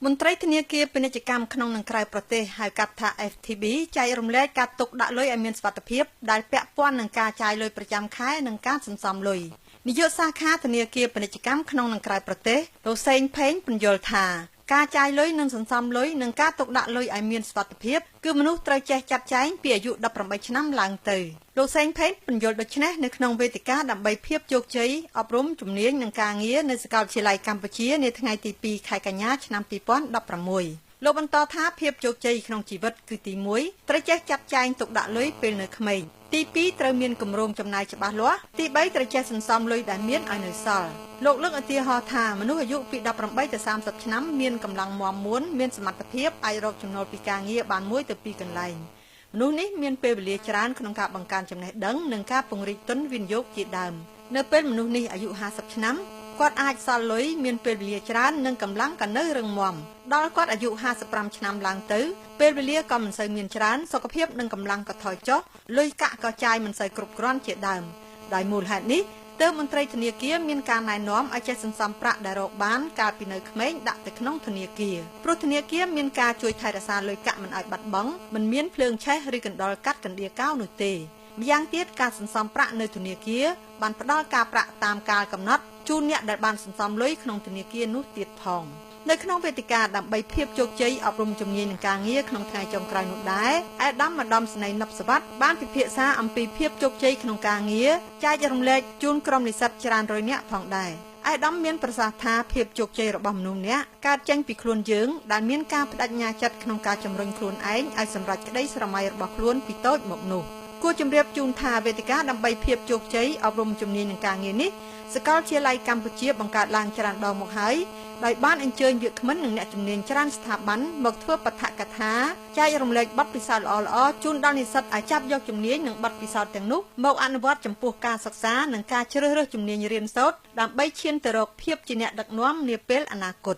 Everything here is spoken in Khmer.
មន្ត្រីធនាគារពាណិជ្ជកម្មក្នុងនិងក្រៅប្រទេសហៅកាត់ថា FTB ចែករំលែកការទុកដាក់លុយឲ្យមានសុវត្ថិភាពដែលពាក់ព័ន្ធនឹងការចាយលុយប្រចាំខែនិងការសន្សំលុយនាយកសាខាធនាគារពាណិជ្ជកម្មក្នុងនិងក្រៅប្រទេសលោកសេងផេងពន្យល់ថាការចាយលុយនិងសន្សំលុយនិងការទុកដាក់លុយឲ្យមានសុវត្ថិភាពគឺមនុស្សត្រូវចេះចាត់ចែងពីអាយុ18ឆ្នាំឡើងទៅលោកសេងផេងពន្យល់ដូចនេះនៅក្នុងវេទិកាដើម្បីភាពជោគជ័យអប់រំជំនាញនិងការងារនៅសាកលវិទ្យាល័យកម្ពុជានាថ្ងៃទី2ខែកញ្ញាឆ្នាំ2016លោកបន្តថាភាពជោគជ័យក្នុងជីវិតគឺទី1ត្រូវចេះចាត់ចែងទុកដាក់លុយពេលនៅក្មេងទី2ត្រូវមានគម្រោងចំណាយច្បាស់លាស់ទី3ត្រូវចេះសន្សំលុយដែលមានឲ្យនៅសល់លោកលើកឧទាហរណ៍ថាមនុស្សអាយុពី18ទៅ30ឆ្នាំមានកម្លាំងមាំមួនមានសមត្ថភាពអាចរកចំណូលពីការងារបាន1ទៅ2កន្លែងមនុស្សនេះមានពេលវេលាច្រើនក្នុងការបង្កើនចំណេះដឹងនិងការពង្រីកទុនវិនិយោគជាដើមនៅពេលមនុស្សនេះអាយុ50ឆ្នាំគាត់អាចសល់លុយមានពេលវេលាច្រើននិងកម្លាំងក៏នៅរឹងមាំដល់គាត់អាយុ55ឆ្នាំឡើងទៅពេលវេលាក៏មិនសូវមានច្រើនសុខភាពនិងកម្លាំងក៏ថយចុះលុយកាក់ក៏ចាយមិនសូវគ្រប់គ្រាន់ជាដើមដោយមូលហេតុនេះទើបមន្ត្រីធនាគារមានការណែនាំឲ្យចេះសន្សំប្រាក់ដែលរកបានកាលពីនៅក្មេងដាក់ទៅក្នុងធនាគារព្រោះធនាគារមានការជួយថែរក្សាលុយកាក់មិនឲ្យបាត់បង់មិនមានភ្លើងឆេះឬកណ្ដុរកាត់កណ្ដៀរកោនោះទេម្យ៉ាងទៀតការសន្សំប្រាក់នៅធនាគារបានផ្ដល់ការប្រាក់តាមកាលកំណត់ជូនអ្នកដែលបានសន្សំលុយក្នុងធនាគារនោះទៀតផងនៅក្នុងវេទិកាដើម្បីភាពជោគជ័យអប់រំជំនាញនិងការងារក្នុងថ្ងៃចុងក្រោយនោះដែរអាដាមម្ដំស្នេហ៍នប់សវັດបានពិភាក្សាអំពីភាពជោគជ័យក្នុងការងារចែករំលែកជូនក្រុមនិស្សិតច្រើនរយនាក់ផងដែរអាដាមមានប្រសាសន៍ថាភាពជោគជ័យរបស់មនុស្សម្នាក់កើតចេញពីខ្លួនយើងដែលមានការបដិញ្ញាចិត្តក្នុងការជំរុញខ្លួនឯងឲ្យសម្រេចក្តីស្រមៃរបស់ខ្លួនពីតូចមកនោះគួរជម្រាបជូនថាវេទិកាដើម្បីភាពជោគជ័យអប់រំជំនាញនិងការងារនេះសាកលវិទ្យាល័យកម្ពុជាបង្កើតឡើងច្រើនដងមកហើយដោយបានអញ្ជើញវាគ្មិននិងអ្នកជំនាញច្រើនស្ថាប័នមកធ្វើបឋកថាចែករំលែកបទពិសោធន៍ល្អៗជូនដល់និស្សិតឲ្យចាប់យកជំនាញនិងបទពិសោធន៍ទាំងនោះមកអនុវត្តចំពោះការសិក្សានិងការជ្រើសរើសជំនាញរៀនសូត្រដើម្បីឈានទៅរកភាពជាអ្នកដឹកនាំនាពេលអនាគត